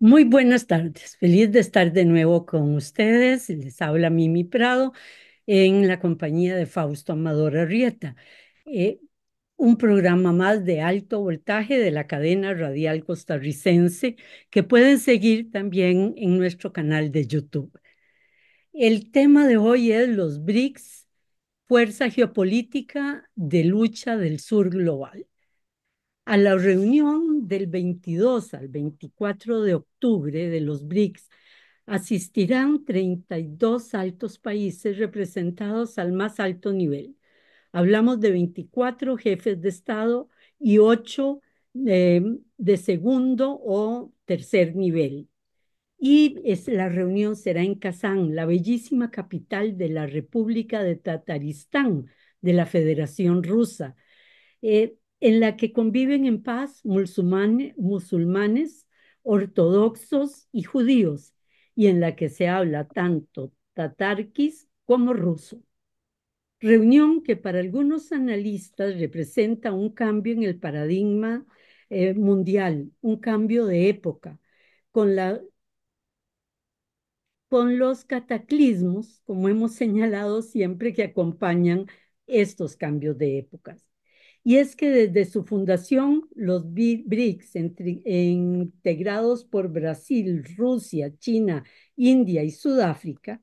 Muy buenas tardes. Feliz de estar de nuevo con ustedes. Les habla Mimi Prado en la compañía de Fausto Amador Arrieta. Eh, un programa más de alto voltaje de la cadena radial costarricense que pueden seguir también en nuestro canal de YouTube. El tema de hoy es los BRICS, fuerza geopolítica de lucha del sur global. A la reunión del 22 al 24 de octubre de los BRICS asistirán 32 altos países representados al más alto nivel. Hablamos de 24 jefes de Estado y 8 de segundo o tercer nivel. La reunión será en Kazán, la bellísima capital de la República de Tataristán, de la Federación Rusa, en la que conviven en paz musulmanes, ortodoxos y judíos, y en la que se habla tanto tatarquis como ruso. Reunión que para algunos analistas representa un cambio en el paradigma mundial, un cambio de época, con con los cataclismos, como hemos señalado siempre, que acompañan estos cambios de épocas. Y es que desde su fundación, los BRICS, integrados por Brasil, Rusia, China, India y Sudáfrica,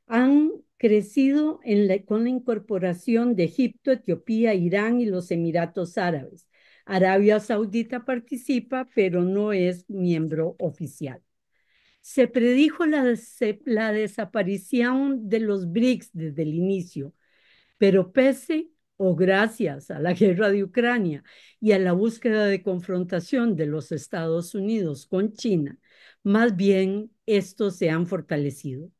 han crecido con la incorporación de Egipto, Etiopía, Irán y los Emiratos Árabes. Arabia Saudita participa, pero no es miembro oficial. Se predijo la desaparición de los BRICS desde el inicio, pero pese o gracias a la guerra de Ucrania y a la búsqueda de confrontación de los Estados Unidos con China, más bien estos se han fortalecido.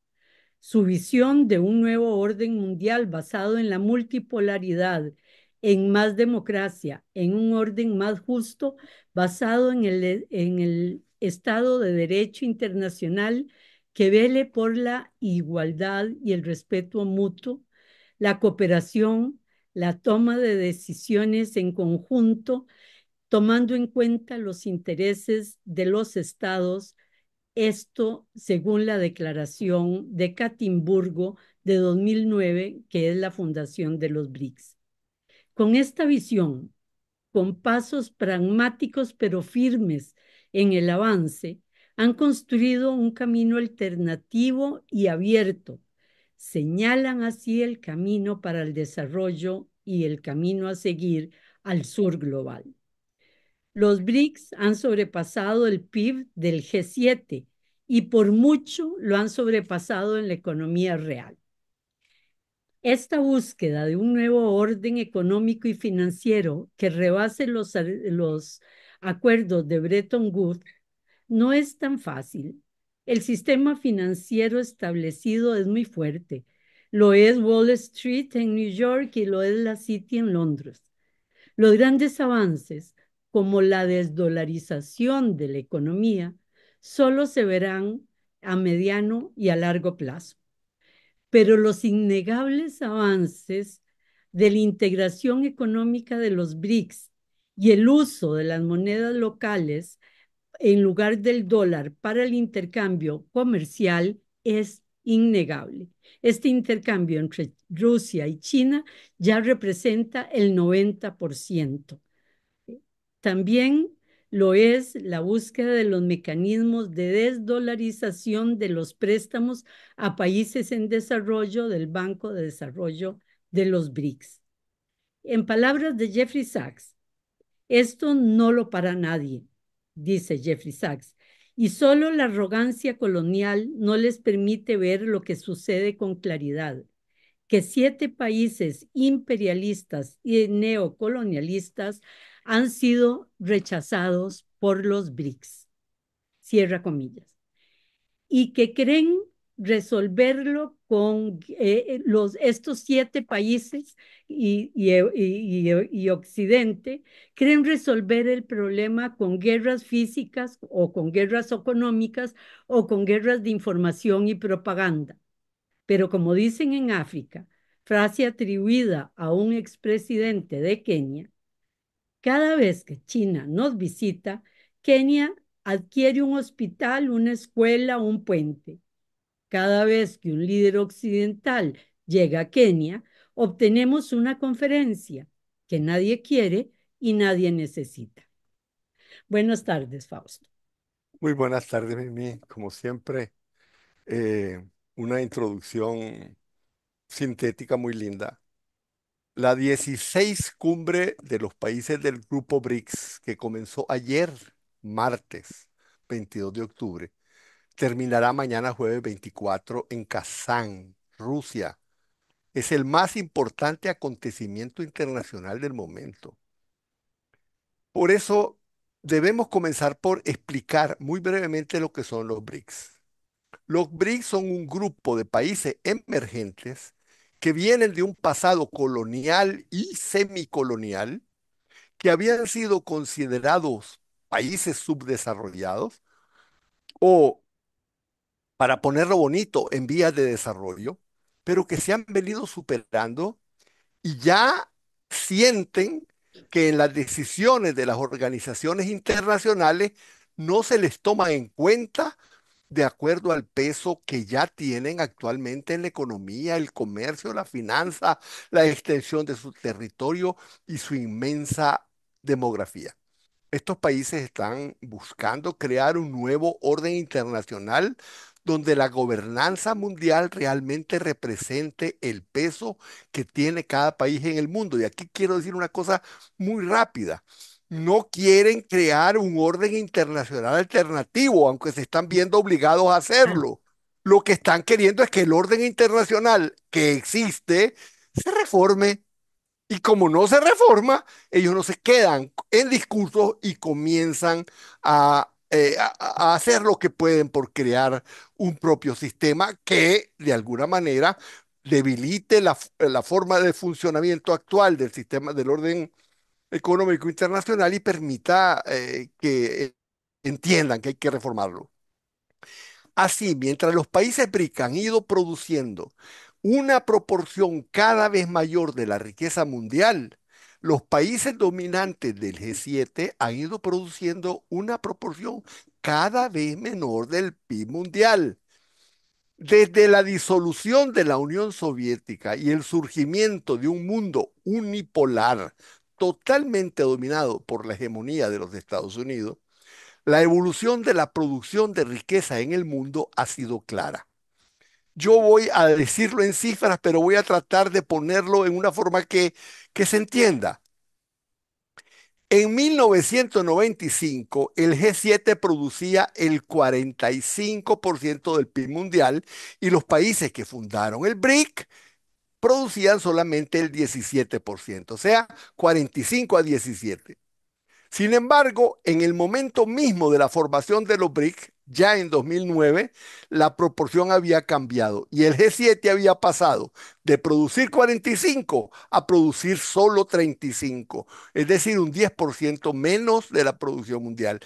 Su visión de un nuevo orden mundial basado en la multipolaridad, en más democracia, en un orden más justo, basado en el Estado de Derecho internacional que vele por la igualdad y el respeto mutuo, la cooperación, la toma de decisiones en conjunto, tomando en cuenta los intereses de los estados, esto según la declaración de Catimburgo de 2009, que es la fundación de los BRICS. Con esta visión, con pasos pragmáticos pero firmes en el avance, han construido un camino alternativo y abierto. Señalan así el camino para el desarrollo y el camino a seguir al sur global. Los BRICS han sobrepasado el PIB del G7 y por mucho lo han sobrepasado en la economía real. Esta búsqueda de un nuevo orden económico y financiero que rebase los acuerdos de Bretton Woods no es tan fácil. El sistema financiero establecido es muy fuerte. Lo es Wall Street en New York y lo es la City en Londres. Los grandes avances, como la desdolarización de la economía, solo se verán a mediano y a largo plazo. Pero los innegables avances de la integración económica de los BRICS y el uso de las monedas locales en lugar del dólar para el intercambio comercial es innegable. Este intercambio entre Rusia y China ya representa el 90%. También lo es la búsqueda de los mecanismos de desdolarización de los préstamos a países en desarrollo del Banco de Desarrollo de los BRICS. En palabras de Jeffrey Sachs, esto no lo para nadie, dice Jeffrey Sachs, y solo la arrogancia colonial no les permite ver lo que sucede con claridad, que 7 países imperialistas y neocolonialistas han sido rechazados por los BRICS, cierra comillas, y que creen resolverlo con estos 7 países y Occidente, creen resolver el problema con guerras físicas o con guerras económicas o con guerras de información y propaganda. Pero como dicen en África, frase atribuida a un expresidente de Kenia, cada vez que China nos visita, Kenia adquiere un hospital, una escuela, un puente. Cada vez que un líder occidental llega a Kenia, obtenemos una conferencia que nadie quiere y nadie necesita. Buenas tardes, Fausto. Muy buenas tardes, Mimi. Como siempre, eh, una introducción sintética muy linda. La 16 cumbre de los países del Grupo BRICS, que comenzó ayer, martes 22 de octubre, terminará mañana jueves 24 en Kazán, Rusia. Es el más importante acontecimiento internacional del momento. Por eso debemos comenzar por explicar muy brevemente lo que son los BRICS. Los BRICS son un grupo de países emergentes que vienen de un pasado colonial y semicolonial, que habían sido considerados países subdesarrollados o, para ponerlo bonito, en vías de desarrollo, pero que se han venido superando y ya sienten que en las decisiones de las organizaciones internacionales no se les toma en cuenta de acuerdo al peso que ya tienen actualmente en la economía, el comercio, la finanza, la extensión de su territorio y su inmensa demografía. Estos países están buscando crear un nuevo orden internacional donde la gobernanza mundial realmente represente el peso que tiene cada país en el mundo. Y aquí quiero decir una cosa muy rápida. No quieren crear un orden internacional alternativo, aunque se están viendo obligados a Ah, hacerlo. Lo que están queriendo es que el orden internacional que existe se reforme, y como no se reforma, ellos no se quedan en discursos y comienzan a hacer lo que pueden por crear un propio sistema que de alguna manera debilite la forma de funcionamiento actual del sistema del orden económico internacional y permita que entiendan que hay que reformarlo. Así, mientras los países BRIC han ido produciendo una proporción cada vez mayor de la riqueza mundial, los países dominantes del G7 han ido produciendo una proporción cada vez menor del PIB mundial. Desde la disolución de la Unión Soviética y el surgimiento de un mundo unipolar totalmente dominado por la hegemonía de los Estados Unidos, la evolución de la producción de riqueza en el mundo ha sido clara. Yo voy a decirlo en cifras, pero voy a tratar de ponerlo en una forma que se entienda. En 1995, el G7 producía el 45% del PIB mundial y los países que fundaron el BRIC producían solamente el 17%, o sea, 45 a 17. Sin embargo, en el momento mismo de la formación de los BRIC, ya en 2009, la proporción había cambiado y el G7 había pasado de producir 45 a producir solo 35, es decir, un 10% menos de la producción mundial.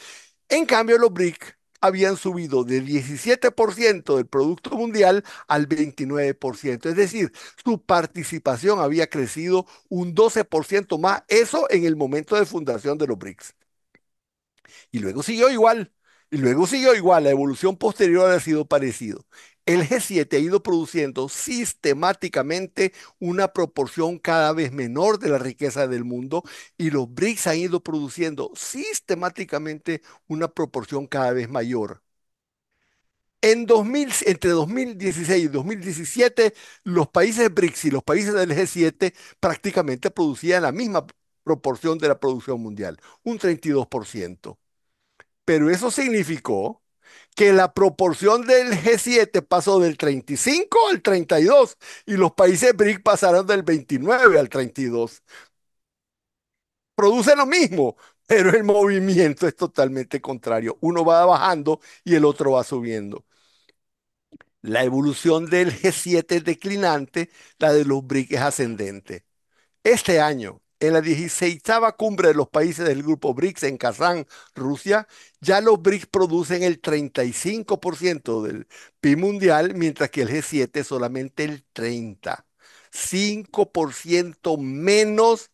En cambio, los BRIC habían subido de 17% del Producto Mundial al 29%, es decir, su participación había crecido un 12% más, eso en el momento de fundación de los BRICS. Y luego siguió igual, y luego siguió igual, la evolución posterior ha sido parecido. El G7 ha ido produciendo sistemáticamente una proporción cada vez menor de la riqueza del mundo y los BRICS han ido produciendo sistemáticamente una proporción cada vez mayor. Entre 2016 y 2017, los países BRICS y los países del G7 prácticamente producían la misma proporción de la producción mundial, un 32%. Pero eso significó que la proporción del G7 pasó del 35 al 32 y los países BRIC pasaron del 29 al 32. Producen lo mismo, pero el movimiento es totalmente contrario. Uno va bajando y el otro va subiendo. La evolución del G7 es declinante, la de los BRIC es ascendente. Este año, en la 16ª cumbre de los países del grupo BRICS en Kazán, Rusia, ya los BRICS producen el 35% del PIB mundial, mientras que el G7 solamente el 30%. 5% menos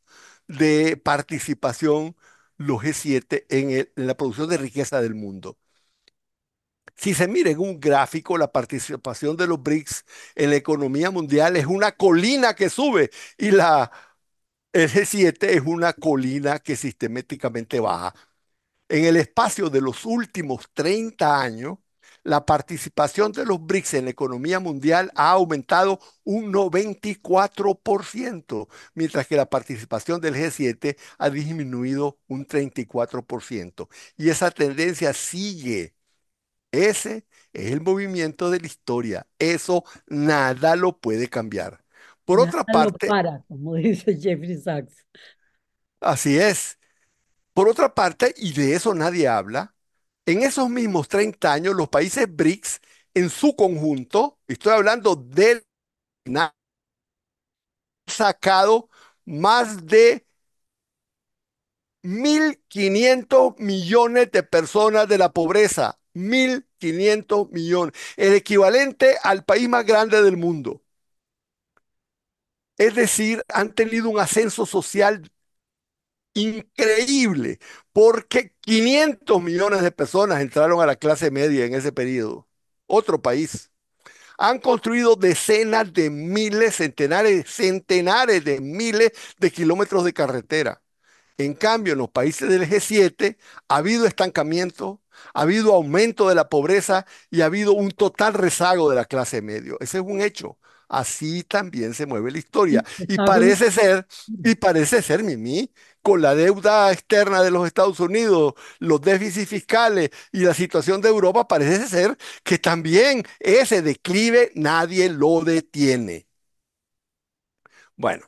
de participación los G7 en la producción de riqueza del mundo. Si se mira en un gráfico, la participación de los BRICS en la economía mundial es una colina que sube y el G7 es una colina que sistemáticamente baja. En el espacio de los últimos 30 años, la participación de los BRICS en la economía mundial ha aumentado un 94%, mientras que la participación del G7 ha disminuido un 34%. Y esa tendencia sigue. Ese es el movimiento de la historia. Eso nada lo puede cambiar. Por Nada otra lo parte, para, como dice Jeffrey Sachs. así es. Por otra parte, y de eso nadie habla, en esos mismos 30 años los países BRICS en su conjunto, estoy hablando del han sacado más de 1.500 millones de personas de la pobreza. 1.500 millones, el equivalente al país más grande del mundo. Es decir, han tenido un ascenso social increíble, porque 500 millones de personas entraron a la clase media en ese periodo. Otro país. Han construido decenas de miles, centenares de miles de kilómetros de carretera. En cambio, en los países del G7 ha habido estancamiento, ha habido aumento de la pobreza y ha habido un total rezago de la clase media. Ese es un hecho. Así también se mueve la historia. Sí, Parece ser, Mimi, con la deuda externa de los Estados Unidos, los déficits fiscales y la situación de Europa, parece ser que también ese declive nadie lo detiene. Bueno.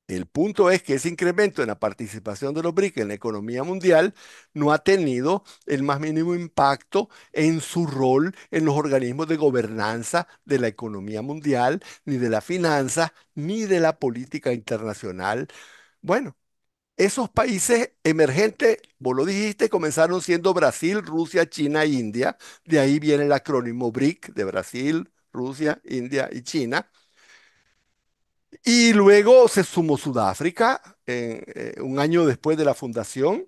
El punto es que ese incremento en la participación de los BRICS en la economía mundial no ha tenido el más mínimo impacto en su rol en los organismos de gobernanza de la economía mundial, ni de la finanza, ni de la política internacional. Bueno, esos países emergentes, vos lo dijiste, comenzaron siendo Brasil, Rusia, China e India. De ahí viene el acrónimo BRIC de Brasil, Rusia, India y China. Y luego se sumó Sudáfrica un año después de la fundación.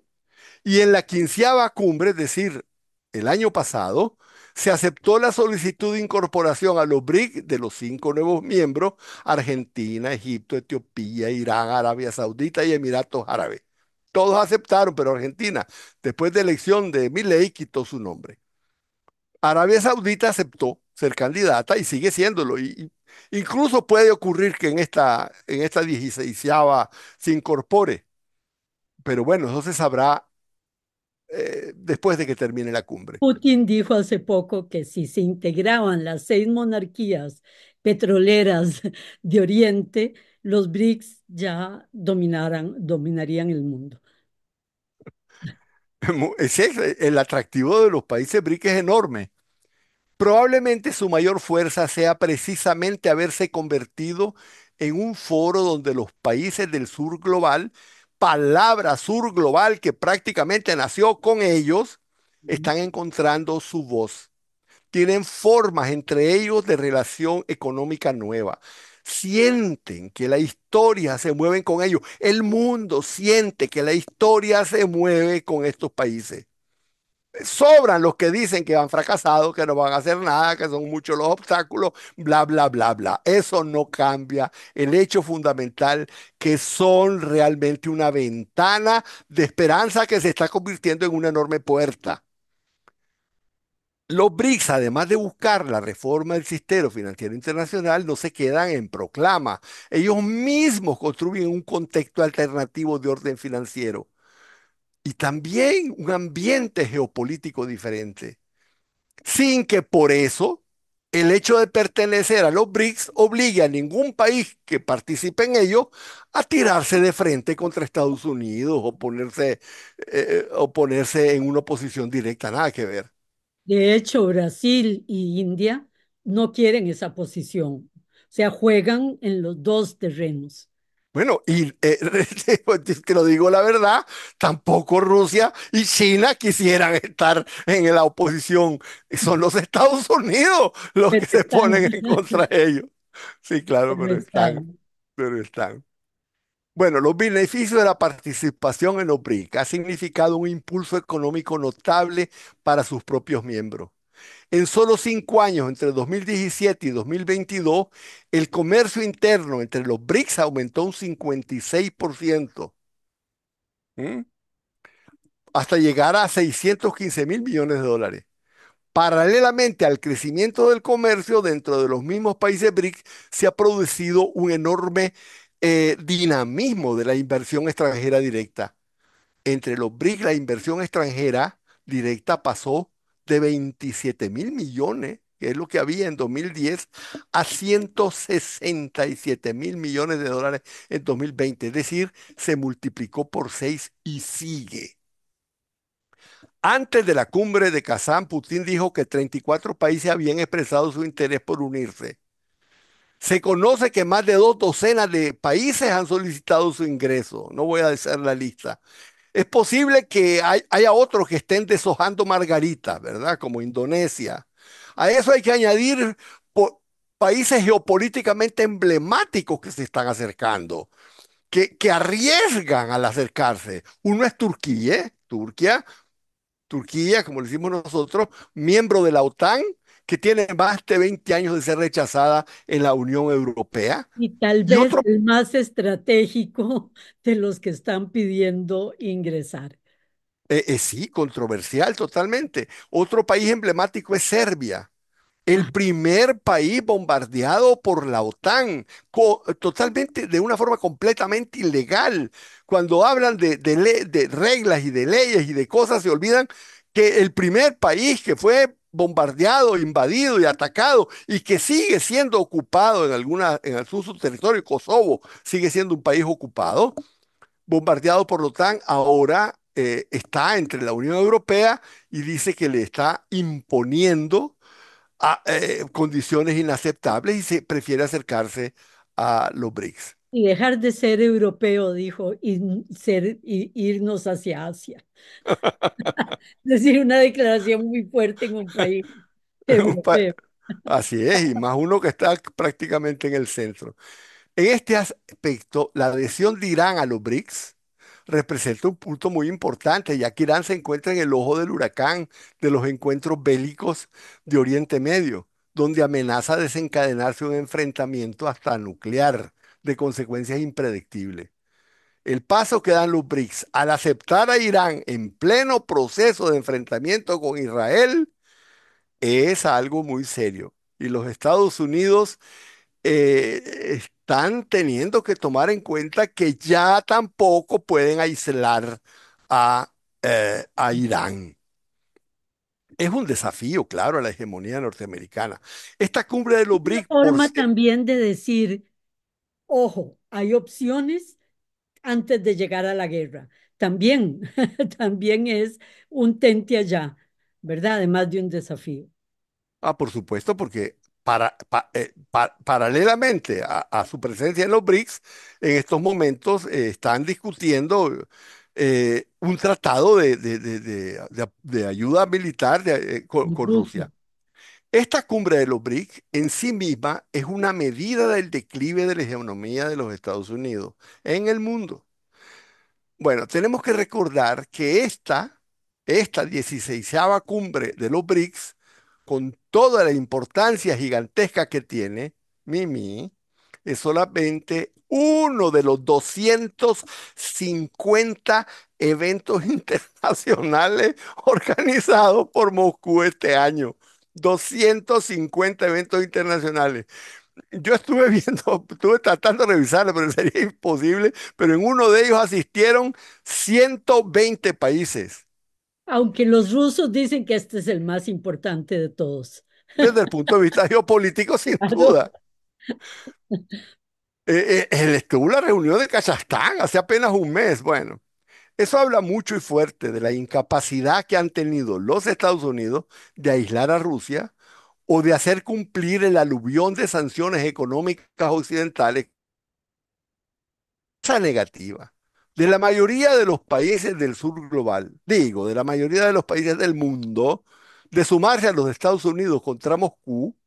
Y en la 15ª cumbre, es decir, el año pasado, se aceptó la solicitud de incorporación a los BRIC de los 5 nuevos miembros: Argentina, Egipto, Etiopía, Irán, Arabia Saudita y Emiratos Árabes. Todos aceptaron, pero Argentina, después de elección de Milei, quitó su nombre. Arabia Saudita aceptó ser candidata y sigue siéndolo. Incluso puede ocurrir que en esta 16ª se incorpore. Pero bueno, eso se sabrá después de que termine la cumbre. Putin dijo hace poco que si se integraban las 6 monarquías petroleras de Oriente, los BRICS ya dominarían el mundo. El atractivo de los países BRIC es enorme. Probablemente su mayor fuerza sea precisamente haberse convertido en un foro donde los países del sur global, palabra sur global que prácticamente nació con ellos, están encontrando su voz. Tienen formas entre ellos de relación económica nueva. Sienten que la historia se mueve con ellos. El mundo siente que la historia se mueve con estos países. Sobran los que dicen que han fracasado, que no van a hacer nada, que son muchos los obstáculos, bla, bla, bla, bla. Eso no cambia el hecho fundamental, que son realmente una ventana de esperanza que se está convirtiendo en una enorme puerta. Los BRICS, además de buscar la reforma del sistema financiero internacional, no se quedan en proclama. Ellos mismos construyen un contexto alternativo de orden financiero y también un ambiente geopolítico diferente, sin que por eso el hecho de pertenecer a los BRICS obligue a ningún país que participe en ello a tirarse de frente contra Estados Unidos o ponerse en una posición directa, nada que ver. De hecho, Brasil y India no quieren esa posición. O sea, juegan en los dos terrenos. Bueno, y te lo digo la verdad, tampoco Rusia y China quisieran estar en la oposición. Son los Estados Unidos los Pero que se están, ponen en contra de ellos. Sí, claro, pero pero están, están. pero están. Bueno, los beneficios de la participación en los BRIC ha significado un impulso económico notable para sus propios miembros. En solo 5 años, entre 2017 y 2022, el comercio interno entre los BRICS aumentó un 56%, ¿m? Hasta llegar a 615.000 millones de dólares. Paralelamente al crecimiento del comercio dentro de los mismos países BRICS, se ha producido un enorme dinamismo de la inversión extranjera directa. Entre los BRICS, la inversión extranjera directa pasó de 27.000 millones, que es lo que había en 2010, a 167.000 millones de dólares en 2020. Es decir, se multiplicó por 6 y sigue. Antes de la cumbre de Kazán, Putin dijo que 34 países habían expresado su interés por unirse. Se conoce que más de 2 docenas de países han solicitado su ingreso. No voy a hacer la lista. Es posible que haya otros que estén deshojando margaritas, ¿verdad? Como Indonesia. A eso hay que añadir países geopolíticamente emblemáticos que se están acercando, que arriesgan al acercarse. Uno es Turquía, Turquía, como le decimos nosotros, miembro de la OTAN, que tiene más de 20 años de ser rechazada en la Unión Europea. Y tal Y vez otro el más estratégico de los que están pidiendo ingresar. sí, controversial totalmente. Otro país emblemático es Serbia, Ah, el primer país bombardeado por la OTAN, totalmente, de una forma completamente ilegal. Cuando hablan de reglas y de leyes y de cosas, se olvidan que el primer país que fue bombardeado, invadido y atacado y que sigue siendo ocupado en su territorio, Kosovo, sigue siendo un país ocupado, bombardeado por la OTAN, ahora está entre la Unión Europea y dice que le está imponiendo condiciones inaceptables y se prefiere acercarse a los BRICS. y dejar de ser europeo, dijo, y irnos hacia Asia. Es decir, una declaración muy fuerte en un país Un pa- europeo. Así es, y más uno que está prácticamente en el centro. En este aspecto, la adhesión de Irán a los BRICS representa un punto muy importante, ya que Irán se encuentra en el ojo del huracán de los encuentros bélicos de Oriente Medio, donde amenaza desencadenarse un enfrentamiento hasta nuclear de consecuencias impredictibles. El paso que dan los BRICS al aceptar a Irán en pleno proceso de enfrentamiento con Israel es algo muy serio. Y los Estados Unidos están teniendo que tomar en cuenta que ya tampoco pueden aislar a Irán. Es un desafío, claro, a la hegemonía norteamericana. Esta cumbre de los Una BRICS, por forma cierto, también de decir, ojo, hay opciones antes de llegar a la guerra. También, también es un tente allá, ¿verdad? Además de un desafío. por supuesto, porque paralelamente a su presencia en los BRICS, en estos momentos están discutiendo un tratado de ayuda militar con Rusia. Rusia. Esta cumbre de los BRICS en sí misma es una medida del declive de la hegemonía de los Estados Unidos en el mundo. Bueno, tenemos que recordar que esta 16ª cumbre de los BRICS, con toda la importancia gigantesca que tiene, Mimi, es solamente uno de los 250 eventos internacionales organizados por Moscú este año. 250 eventos internacionales. Yo estuve viendo, estuve tratando de revisarlo, pero sería imposible. Pero en uno de ellos asistieron 120 países. Aunque los rusos dicen que este es el más importante de todos. Desde el punto de vista geopolítico, sin Claro. duda. Él estuvo en la reunión de Kazajstán hace apenas un mes. Bueno, eso habla mucho y fuerte de la incapacidad que han tenido los Estados Unidos de aislar a Rusia o de hacer cumplir el aluvión de sanciones económicas occidentales. Esa negativa de la mayoría de los países del sur global, digo, de la mayoría de los países del mundo, de sumarse a los Estados Unidos contra Moscú,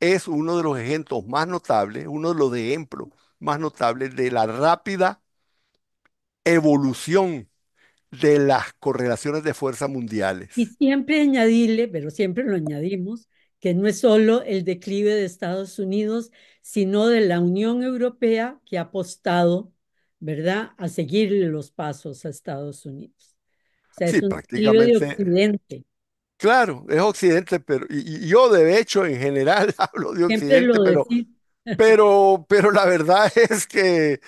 es uno de los ejemplos más notables, uno de los ejemplos más notables de la rápida, evolución de las correlaciones de fuerza Y mundiales. siempre añadirle, pero siempre lo añadimos, que no es solo el declive de Estados Unidos, sino de la Unión Europea que ha apostado, ¿verdad?, a seguirle los pasos a Estados Unidos. O sea, es Sí, un declive de prácticamente, Occidente. claro, es Occidente, pero y yo de hecho en general hablo de Siempre Occidente, lo decís. pero la verdad es que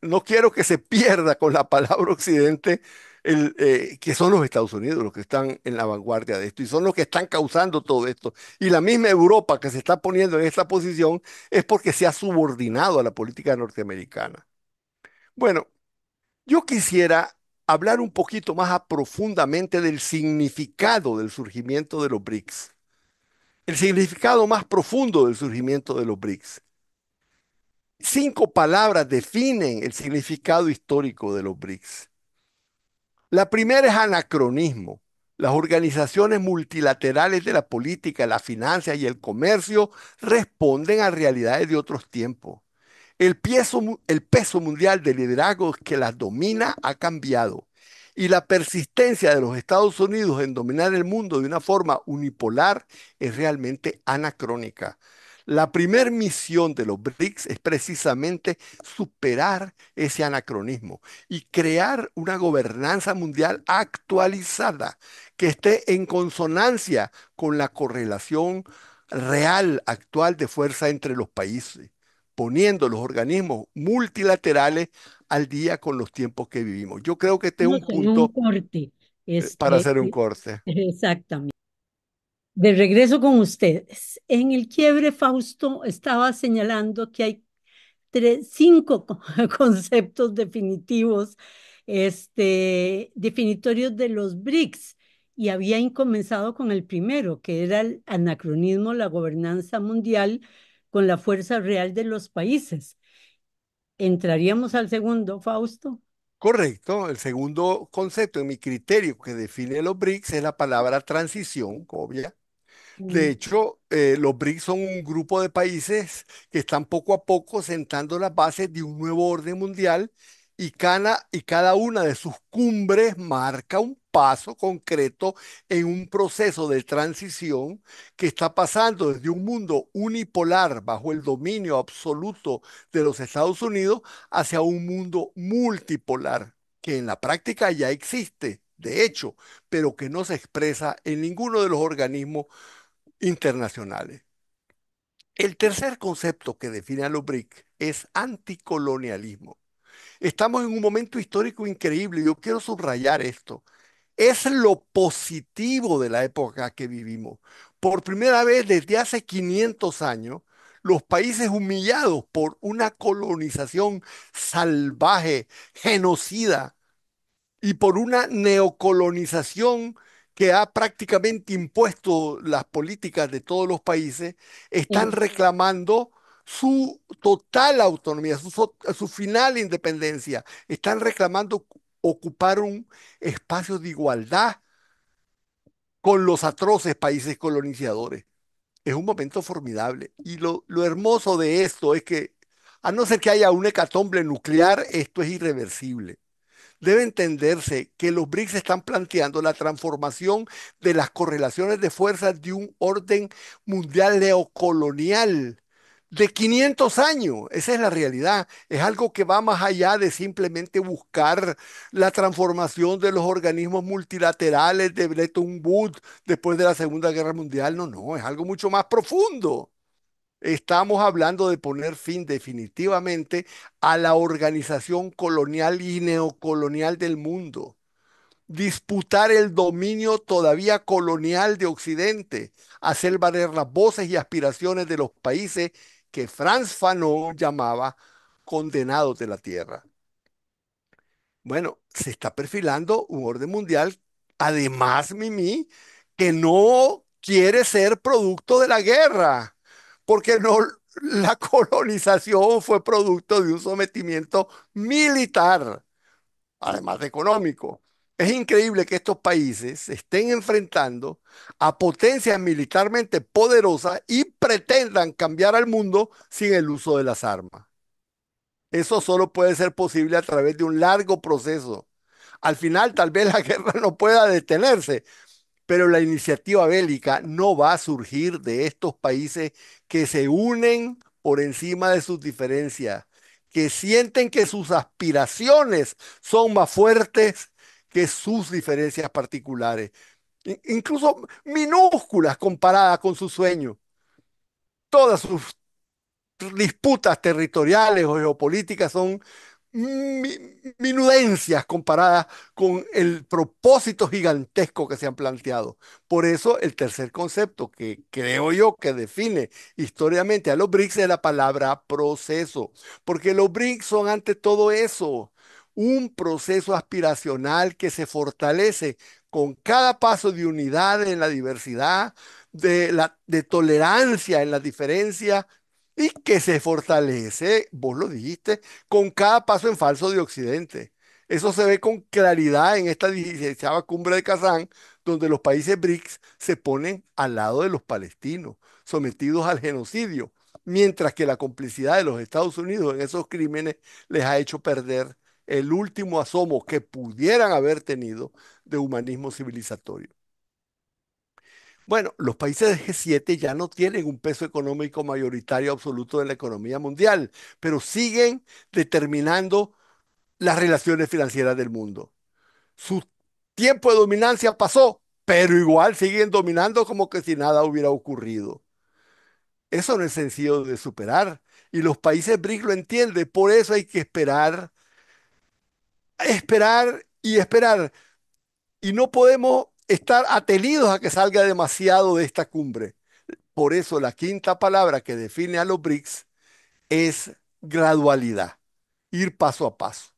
no quiero que se pierda con la palabra Occidente, que son los Estados Unidos los que están en la vanguardia de esto y son los que están causando todo esto. Y la misma Europa que se está poniendo en esta posición es porque se ha subordinado a la política norteamericana. Bueno, yo quisiera hablar un poquito más profundamente del significado del surgimiento de los BRICS, el significado más profundo del surgimiento de los BRICS. 5 palabras definen el significado histórico de los BRICS. La primera es anacronismo. Las organizaciones multilaterales de la política, la finanza y el comercio responden a realidades de otros tiempos. El peso mundial de liderazgo que las domina ha cambiado y la persistencia de los Estados Unidos en dominar el mundo de una forma unipolar es realmente anacrónica. La primera misión de los BRICS es precisamente superar ese anacronismo y crear una gobernanza mundial actualizada que esté en consonancia con la correlación real actual de fuerza entre los países, poniendo los organismos multilaterales al día con los tiempos que vivimos. Yo creo que este es un Estamos en un punto corte. para hacer un corte. Exactamente. De regreso con ustedes. En el quiebre, Fausto estaba señalando que hay cinco conceptos definitivos, definitorios de los BRICS, y había comenzado con el primero, que era el anacronismo, la gobernanza mundial con la fuerza real de los países. ¿Entraríamos al segundo, Fausto? Correcto. El segundo concepto en mi criterio que define los BRICS es la palabra transición, obvia. De Mm. hecho, los BRICS son un grupo de países que están poco a poco sentando las bases de un nuevo orden mundial y cada una de sus cumbres marca un paso concreto en un proceso de transición que está pasando desde un mundo unipolar bajo el dominio absoluto de los Estados Unidos hacia un mundo multipolar, que en la práctica ya existe, de hecho, pero que no se expresa en ninguno de los organismos internacionales. El tercer concepto que define a los BRIC es anticolonialismo. Estamos en un momento histórico increíble y yo quiero subrayar esto. Es lo positivo de la época que vivimos. Por primera vez desde hace 500 años, los países humillados por una colonización salvaje, genocida, y por una neocolonización que ha prácticamente impuesto las políticas de todos los países, están Eh, reclamando su total autonomía, su final independencia. Están reclamando ocupar un espacio de igualdad con los atroces países colonizadores. Es un momento formidable. Y lo hermoso de esto es que, a no ser que haya una hecatombe nuclear, esto es irreversible. Debe entenderse que los BRICS están planteando la transformación de las correlaciones de fuerzas de un orden mundial neocolonial de 500 años. Esa es la realidad. Es algo que va más allá de simplemente buscar la transformación de los organismos multilaterales de Bretton Woods después de la Segunda Guerra Mundial. No, no, es algo mucho más profundo. Estamos hablando de poner fin definitivamente a la organización colonial y neocolonial del mundo, disputar el dominio todavía colonial de Occidente, hacer valer las voces y aspiraciones de los países que Frantz Fanon llamaba condenados de la tierra. Bueno, se está perfilando un orden mundial, además, Mimi, que no quiere ser producto de la guerra, porque no, la colonización fue producto de un sometimiento militar, además de económico. Es increíble que estos países se estén enfrentando a potencias militarmente poderosas y pretendan cambiar al mundo sin el uso de las armas. Eso solo puede ser posible a través de un largo proceso. Al final, tal vez la guerra no pueda detenerse, pero la iniciativa bélica no va a surgir de estos países que se unen por encima de sus diferencias, que sienten que sus aspiraciones son más fuertes que sus diferencias particulares, incluso minúsculas comparadas con sus sueños. Todas sus disputas territoriales o geopolíticas son minudencias comparadas con el propósito gigantesco que se han planteado. Por eso el tercer concepto que creo yo que define históricamente a los BRICS es la palabra proceso, porque los BRICS son ante todo eso, un proceso aspiracional que se fortalece con cada paso de unidad en la diversidad, de tolerancia en las diferencias y que se fortalece, vos lo dijiste, con cada paso en falso de Occidente. Eso se ve con claridad en esta 16ª cumbre de Kazán, donde los países BRICS se ponen al lado de los palestinos, sometidos al genocidio, mientras que la complicidad de los Estados Unidos en esos crímenes les ha hecho perder el último asomo que pudieran haber tenido de humanismo civilizatorio. Bueno, los países del G7 ya no tienen un peso económico mayoritario absoluto en la economía mundial, pero siguen determinando las relaciones financieras del mundo. Su tiempo de dominancia pasó, pero igual siguen dominando como que si nada hubiera ocurrido. Eso no es sencillo de superar y los países BRICS lo entienden, por eso hay que esperar, esperar y esperar. Y no podemos estar atenidos a que salga demasiado de esta cumbre. Por eso la quinta palabra que define a los BRICS es gradualidad, ir paso a paso.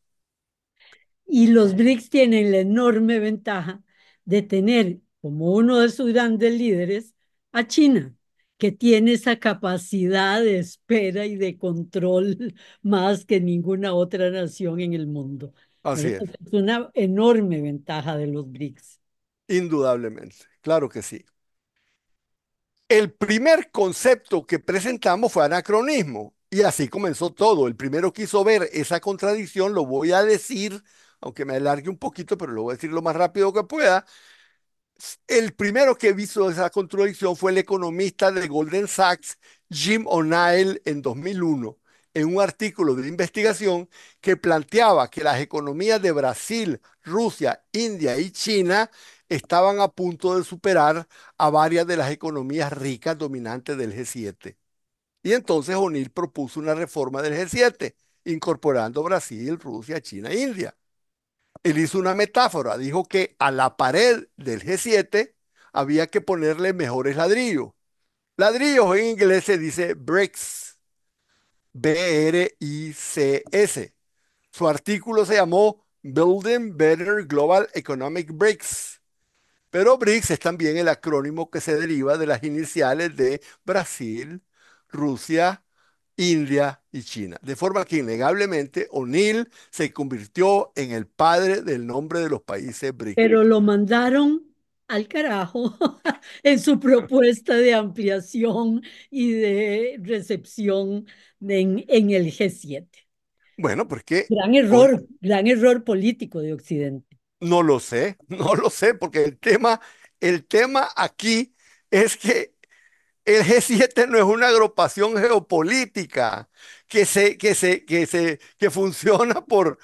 Y los BRICS tienen la enorme ventaja de tener como uno de sus grandes líderes a China, que tiene esa capacidad de espera y de control más que ninguna otra nación en el mundo. Así ¿Verdad? es, Es una enorme ventaja de los BRICS. indudablemente, claro que sí. El primer concepto que presentamos fue anacronismo y así comenzó todo. El primero quiso ver esa contradicción, lo voy a decir, aunque me alargue un poquito, pero lo voy a decir lo más rápido que pueda. El primero que hizo esa contradicción fue el economista de Goldman Sachs, Jim O'Neill, en 2001, en un artículo de investigación que planteaba que las economías de Brasil, Rusia, India y China estaban a punto de superar a varias de las economías ricas dominantes del G7. Y entonces O'Neill propuso una reforma del G7, incorporando Brasil, Rusia, China e India. Él hizo una metáfora, dijo que a la pared del G7 había que ponerle mejores ladrillos. Ladrillos en inglés se dice bricks, B-R-I-C-S. Su artículo se llamó Building Better Global Economic Bricks. Pero BRICS es también el acrónimo que se deriva de las iniciales de Brasil, Rusia, India y China. De forma que innegablemente O'Neill se convirtió en el padre del nombre de los países BRICS. Pero lo mandaron al carajo en su propuesta de ampliación y de recepción en el G7. Bueno, porque Gran error político de Occidente. no lo sé, no lo sé, porque el tema aquí es que el G7 no es una agrupación geopolítica que funciona por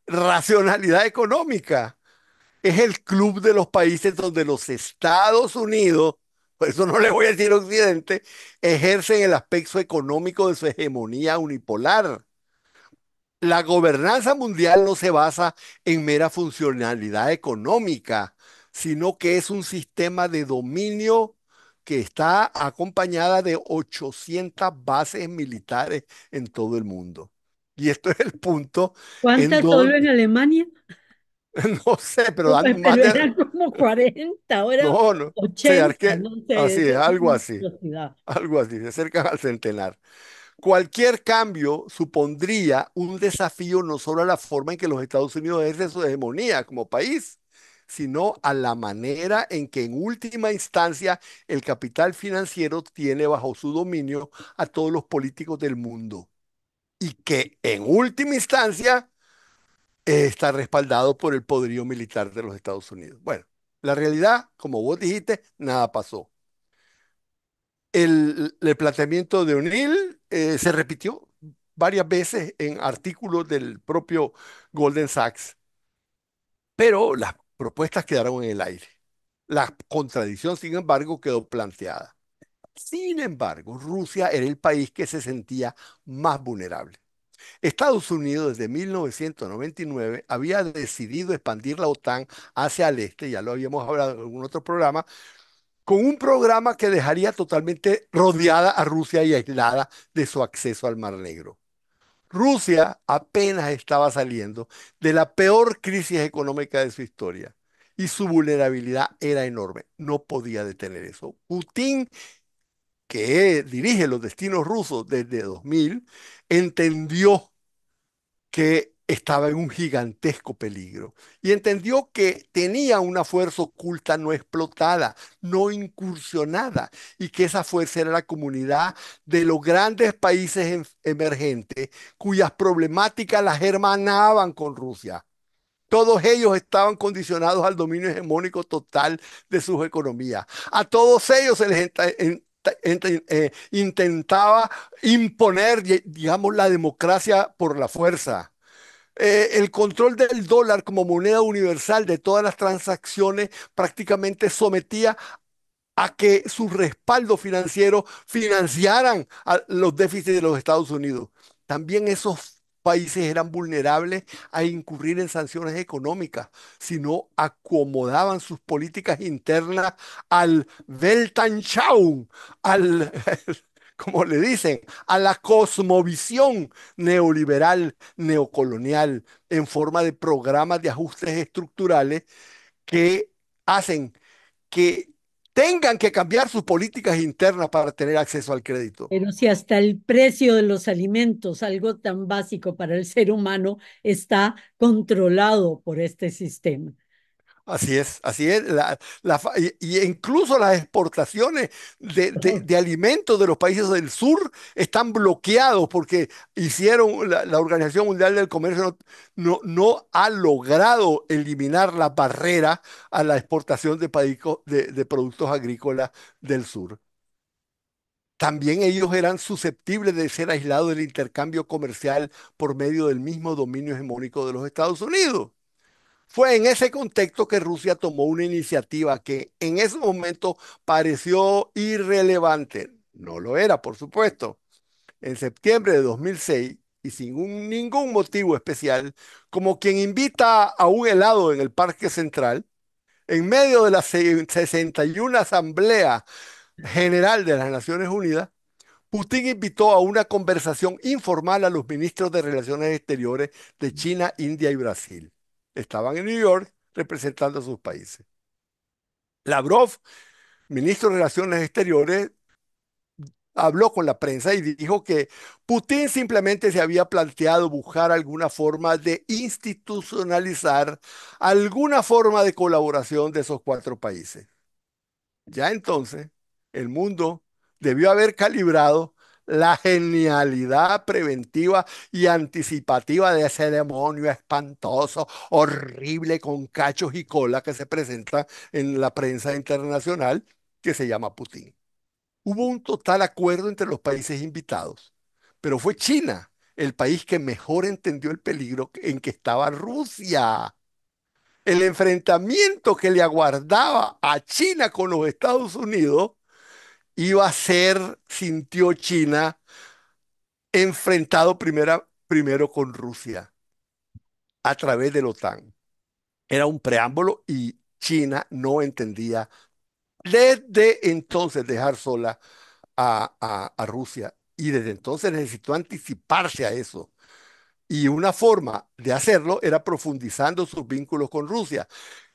racionalidad económica. Es el club de los países donde los Estados Unidos, por eso no le voy a decir Occidente, ejercen el aspecto económico de su hegemonía unipolar. La gobernanza mundial no se basa en mera funcionalidad económica, sino que es un sistema de dominio que está acompañada de 800 bases militares en todo el mundo. Y esto es el punto en ¿Cuántas solo en donde, Alemania? no sé, pero dan más Pero de, eran como 40, ahora no, no, sé, 80, no sé, así eso es, es una monstruosidad. algo así, se acercan al centenar. Cualquier cambio supondría un desafío no solo a la forma en que los Estados Unidos ejercen su hegemonía como país, sino a la manera en que en última instancia el capital financiero tiene bajo su dominio a todos los políticos del mundo. y que en última instancia está respaldado por el poderío militar de los Estados Unidos. Bueno, la realidad, como vos dijiste, nada pasó. El planteamiento de O'Neill se repitió varias veces en artículos del propio Golden Sachs, pero las propuestas quedaron en el aire. La contradicción, sin embargo, quedó planteada. Sin embargo, Rusia era el país que se sentía más vulnerable. Estados Unidos desde 1999 había decidido expandir la OTAN hacia el este, ya lo habíamos hablado en algún otro programa, con un programa que dejaría totalmente rodeada a Rusia y aislada de su acceso al Mar Negro. Rusia apenas estaba saliendo de la peor crisis económica de su historia y su vulnerabilidad era enorme. No podía detener eso. Putin, que dirige los destinos rusos desde 2000, entendió que estaba en un gigantesco peligro y entendió que tenía una fuerza oculta no explotada, no incursionada, y que esa fuerza era la comunidad de los grandes países emergentes cuyas problemáticas las hermanaban con Rusia. Todos ellos estaban condicionados al dominio hegemónico total de sus economías. A todos ellos se les intentaba imponer, digamos, la democracia por la fuerza. El control del dólar como moneda universal de todas las transacciones prácticamente sometía a que su respaldo financiero financiaran a los déficits de los Estados Unidos. También esos países eran vulnerables a incurrir en sanciones económicas si no acomodaban sus políticas internas al Weltanschauung, al, como le dicen, a la cosmovisión neoliberal, neocolonial, en forma de programas de ajustes estructurales que hacen que tengan que cambiar sus políticas internas para tener acceso al crédito. Pero si hasta el precio de los alimentos, algo tan básico para el ser humano, está controlado por este sistema. Así es. Y incluso las exportaciones de alimentos de los países del sur están bloqueados porque la Organización Mundial del Comercio no ha logrado eliminar la barrera a la exportación de productos agrícolas del sur. También ellos eran susceptibles de ser aislados del intercambio comercial por medio del mismo dominio hegemónico de los Estados Unidos. Fue en ese contexto que Rusia tomó una iniciativa que en ese momento pareció irrelevante. No lo era, por supuesto. En septiembre de 2006, y sin ningún motivo especial, como quien invita a un helado en el Parque Central, en medio de la 61 Asamblea General de las Naciones Unidas, Putin invitó a una conversación informal a los ministros de Relaciones Exteriores de China, India y Brasil. Estaban en New York representando a sus países. Lavrov, ministro de Relaciones Exteriores, habló con la prensa y dijo que Putin simplemente se había planteado buscar alguna forma de institucionalizar alguna forma de colaboración de esos cuatro países. Ya entonces, el mundo debió haber calibrado la genialidad preventiva y anticipativa de ese demonio espantoso, horrible, con cachos y cola que se presenta en la prensa internacional, que se llama Putin. Hubo un total acuerdo entre los países invitados, pero fue China el país que mejor entendió el peligro en que estaba Rusia. El enfrentamiento que le aguardaba a China con los Estados Unidos iba a ser, sintió China, enfrentado primero con Rusia a través de la OTAN. Era un preámbulo y China no entendía desde entonces dejar sola a Rusia. Y desde entonces necesitó anticiparse a eso. Y una forma de hacerlo era profundizando sus vínculos con Rusia.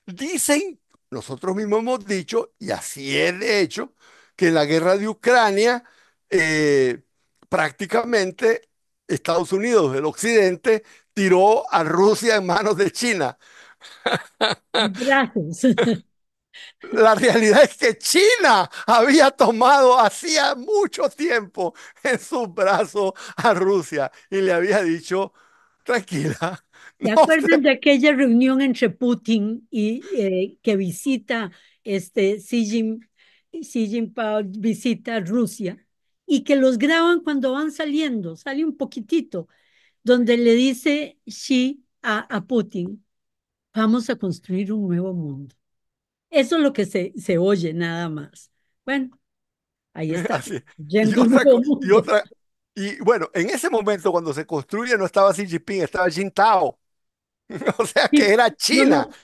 Dicen, nosotros mismos hemos dicho, y así es de hecho, que en la guerra de Ucrania, eh, prácticamente Estados Unidos, el occidente, tiró a Rusia en manos de China. Gracias. La realidad es que China había tomado hacía mucho tiempo en sus brazos a Rusia y le había dicho, tranquila, ¿Se no acuerdan te... de aquella reunión entre Putin y que visita Xi Jinping visita Rusia y que los graban cuando van saliendo? Sale un poquitito, donde le dice Xi a Putin, vamos a construir un nuevo mundo. Eso es lo que se oye nada más. Bueno, ahí está, Así. Y yendo un otra, nuevo y mundo. otra, y bueno, en ese momento cuando se construye no estaba Xi Jinping, estaba Jintao. O sea que Sí, era no, China, no.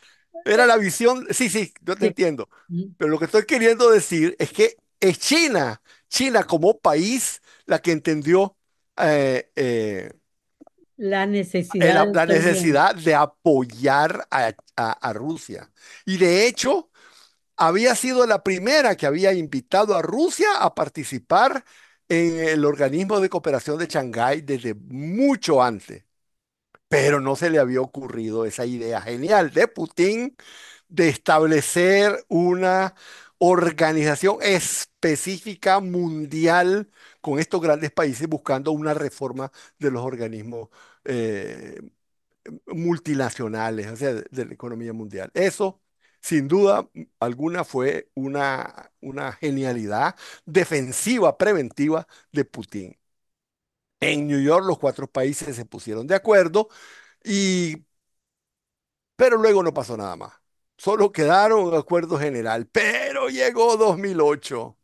era la visión, sí, sí, yo te Sí. entiendo, pero lo que estoy queriendo decir es que es China, China como país la que entendió eh, eh, La necesidad de la esta unión. necesidad de apoyar a Rusia. Y de hecho, había sido la primera que había invitado a Rusia a participar en el organismo de cooperación de Shanghái desde mucho antes. Pero no se le había ocurrido esa idea genial de Putin de establecer una organización específica mundial con estos grandes países buscando una reforma de los organismos eh, multinacionales, o sea, de la economía mundial. Eso, sin duda alguna, fue una genialidad defensiva, preventiva de Putin. En New York los cuatro países se pusieron de acuerdo y pero luego no pasó nada más. Solo quedaron en acuerdo general. Pero llegó 2008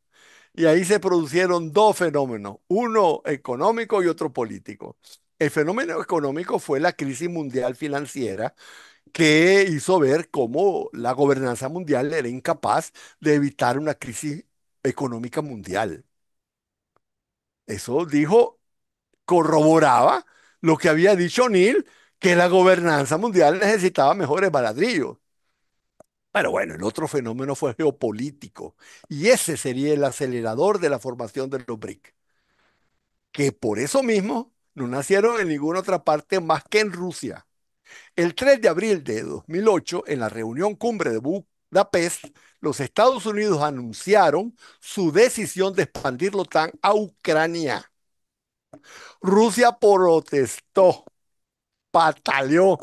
y ahí se produjeron dos fenómenos, uno económico y otro político. El fenómeno económico fue la crisis mundial financiera que hizo ver cómo la gobernanza mundial era incapaz de evitar una crisis económica mundial. Eso dijo, corroboraba lo que había dicho Neil, que la gobernanza mundial necesitaba mejores baladrillos. Pero bueno, el otro fenómeno fue geopolítico y ese sería el acelerador de la formación de los BRIC, que por eso mismo no nacieron en ninguna otra parte más que en Rusia. El 3 de abril de 2008, en la reunión cumbre de Budapest, los Estados Unidos anunciaron su decisión de expandir la OTAN a Ucrania. Rusia protestó, pataleó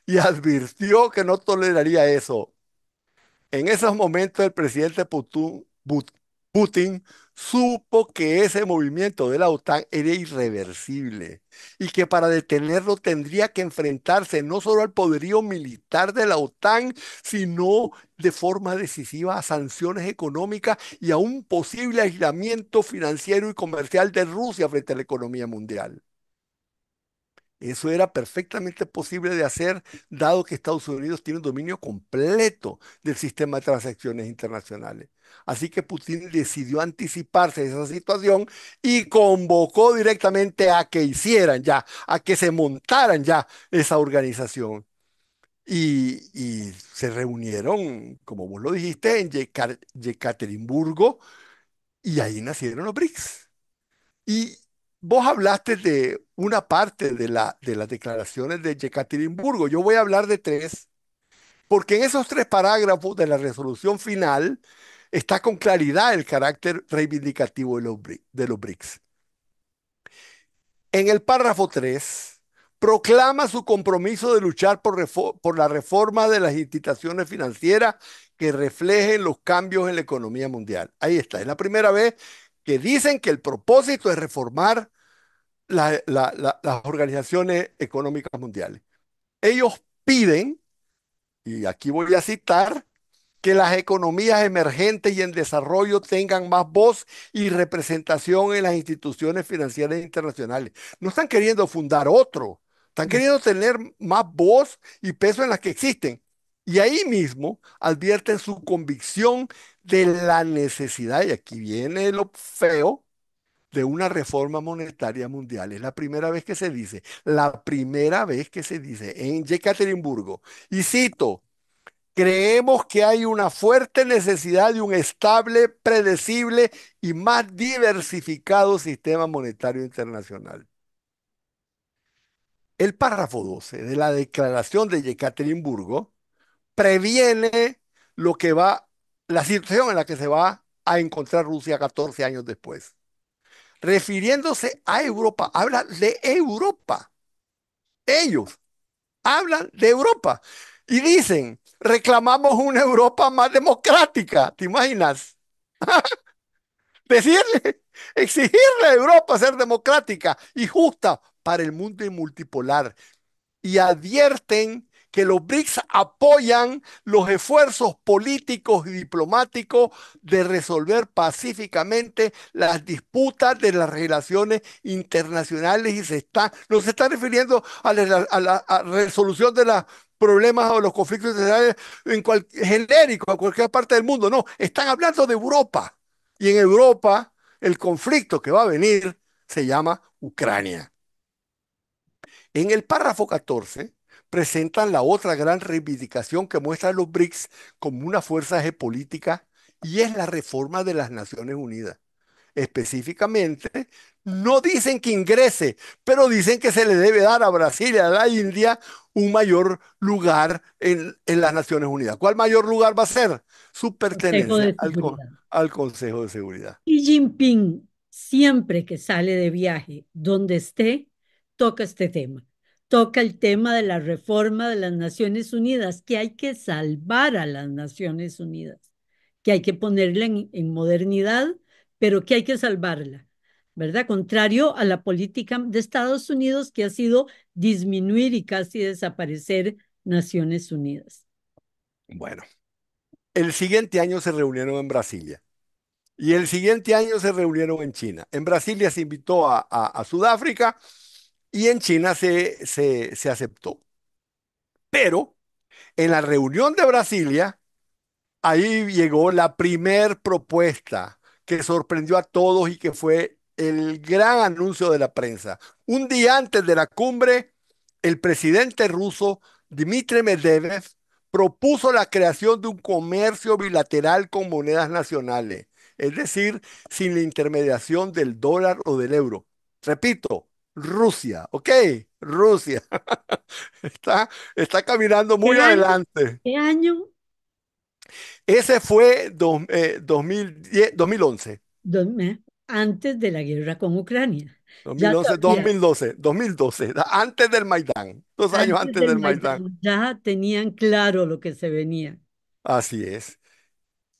y advirtió que no toleraría eso. En esos momentos el presidente Putin supo que ese movimiento de la OTAN era irreversible y que para detenerlo tendría que enfrentarse no solo al poderío militar de la OTAN, sino de forma decisiva a sanciones económicas y a un posible aislamiento financiero y comercial de Rusia frente a la economía mundial. Eso era perfectamente posible de hacer, dado que Estados Unidos tiene un dominio completo del sistema de transacciones internacionales. Así que Putin decidió anticiparse de esa situación y convocó directamente a que hicieran ya, a que se montaran ya esa organización. Y se reunieron, como vos lo dijiste, en Yekaterinburgo y ahí nacieron los BRICS. Y vos hablaste de una parte de las declaraciones de Yekaterinburgo. Yo voy a hablar de tres, porque en esos tres parágrafos de la resolución final está con claridad el carácter reivindicativo de los BRICS. En el párrafo 3 proclama su compromiso de luchar por la reforma de las instituciones financieras que reflejen los cambios en la economía mundial. Ahí está, es la primera vez que dicen que el propósito es reformar las organizaciones económicas mundiales. Ellos piden, y aquí voy a citar, que las economías emergentes y en desarrollo tengan más voz y representación en las instituciones financieras internacionales. No están queriendo fundar otro, están queriendo tener más voz y peso en las que existen. Y ahí mismo advierten su convicción de la necesidad, y aquí viene lo feo, de una reforma monetaria mundial. Es la primera vez que se dice, la primera vez que se dice en Yekaterinburgo. Y cito, creemos que hay una fuerte necesidad de un estable, predecible y más diversificado sistema monetario internacional. El párrafo 12 de la declaración de Yekaterinburgo previene lo que va la situación en la que se va a encontrar Rusia 14 años después. Refiriéndose a Europa, habla de Europa. Ellos hablan de Europa y dicen, reclamamos una Europa más democrática. ¿Te imaginas? Decirle, exigirle a Europa ser democrática y justa para el mundo y multipolar. Y advierten que los BRICS apoyan los esfuerzos políticos y diplomáticos de resolver pacíficamente las disputas de las relaciones internacionales y no se está refiriendo a a resolución de los problemas o los conflictos internacionales genéricos a cualquier parte del mundo, no, están hablando de Europa. Y en Europa el conflicto que va a venir se llama Ucrania. En el párrafo 14 presentan la otra gran reivindicación que muestran los BRICS como una fuerza geopolítica y es la reforma de las Naciones Unidas. Específicamente, no dicen que ingrese, pero dicen que se le debe dar a Brasil y a la India un mayor lugar en las Naciones Unidas. ¿Cuál mayor lugar va a ser? Su Consejo pertenencia de Seguridad. al Consejo de Seguridad. Xi Jinping, siempre que sale de viaje, donde esté, toca este tema. Toca el tema de la reforma de las Naciones Unidas, que hay que salvar a las Naciones Unidas, que hay que ponerla en modernidad, pero que hay que salvarla, ¿verdad? Contrario a la política de Estados Unidos, que ha sido disminuir y casi desaparecer Naciones Unidas. Bueno, el siguiente año se reunieron en Brasilia. Y el siguiente año se reunieron en China. En Brasilia se invitó a Sudáfrica y en China se aceptó. Pero en la reunión de Brasilia, ahí llegó la primer propuesta que sorprendió a todos y que fue el gran anuncio de la prensa. Un día antes de la cumbre, el presidente ruso Dmitry Medvedev propuso la creación de un comercio bilateral con monedas nacionales, es decir, sin la intermediación del dólar o del euro. Repito, Rusia, ¿ok? Rusia está, está caminando ¿Qué muy año? adelante. ¿Qué año? Ese fue 2010, 2011, Antes de la guerra con Ucrania. Ya 2011, sabía, 2012, 2012, antes del Maidán, 2 años antes antes del del Maidán. Maidán, ya tenían claro lo que se venía. Así es.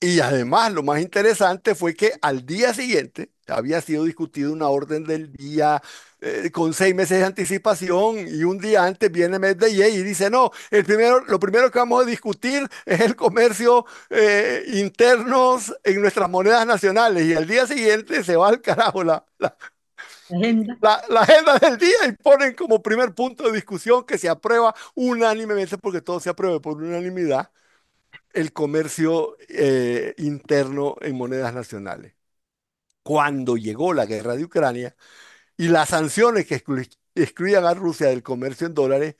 Y además, lo más interesante fue que al día siguiente había sido discutida una orden del día con 6 meses de anticipación y un día antes viene Medvedev y dice, no, lo primero que vamos a discutir es el comercio internos en nuestras monedas nacionales y al día siguiente se va al carajo Agenda. la agenda del día y ponen como primer punto de discusión que se aprueba unánimemente porque todo se aprueba por unanimidad el comercio interno en monedas nacionales. Cuando llegó la guerra de Ucrania y las sanciones que excluían a Rusia del comercio en dólares,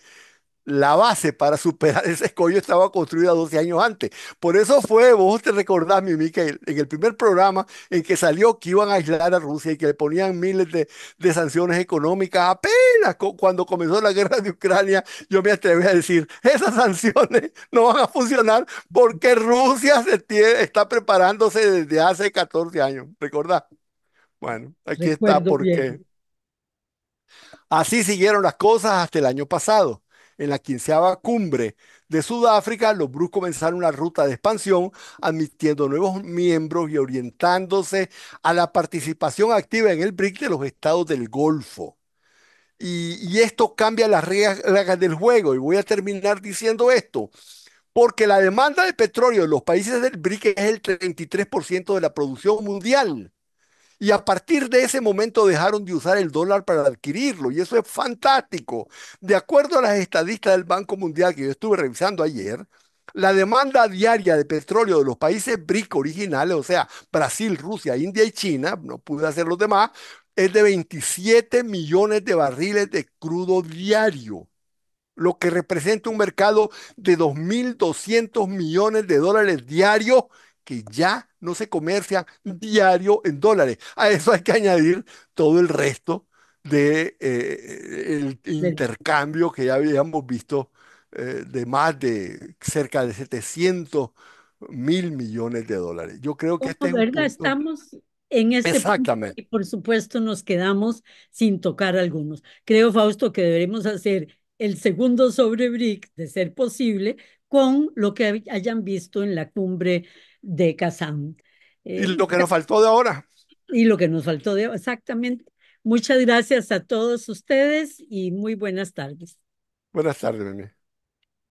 la base para superar ese escollo estaba construida 12 años antes. Por eso fue, vos te recordás, mi Micael, en el primer programa en que salió que iban a aislar a Rusia y que le ponían miles de sanciones económicas, apenas cuando comenzó la guerra de Ucrania, yo me atreví a decir, esas sanciones no van a funcionar porque Rusia está preparándose desde hace 14 años. ¿Recordás? Bueno, aquí está Recuerdo porque bien. así siguieron las cosas hasta el año pasado. En la 15ª cumbre de Sudáfrica, los BRICS comenzaron una ruta de expansión, admitiendo nuevos miembros y orientándose a la participación activa en el BRIC de los estados del Golfo. Y esto cambia las reglas del juego. Y voy a terminar diciendo esto, porque la demanda de petróleo de los países del BRIC es el 33% de la producción mundial. Y a partir de ese momento dejaron de usar el dólar para adquirirlo. Y eso es fantástico. De acuerdo a las estadísticas del Banco Mundial que yo estuve revisando ayer, la demanda diaria de petróleo de los países BRIC originales, o sea, Brasil, Rusia, India y China, no pude hacer los demás, es de 27 millones de barriles de crudo diario, lo que representa un mercado de 2.200 millones de dólares diarios que ya no se comercian diario en dólares. A eso hay que añadir todo el resto de el Del- intercambio que ya habíamos visto de más de cerca de 700 1.000 millones de dólares. Yo creo que este Como, es un ¿verdad? punto. Estamos en ese punto Exactamente. y por supuesto nos quedamos sin tocar algunos. Creo, Fausto, que deberemos hacer el segundo sobre BRICS, de ser posible, con lo que hayan visto en la cumbre de Kazán. Y Eh, lo que nos faltó de ahora. y lo que nos faltó de exactamente. Muchas gracias a todos ustedes y muy buenas tardes. Buenas tardes, Mimi.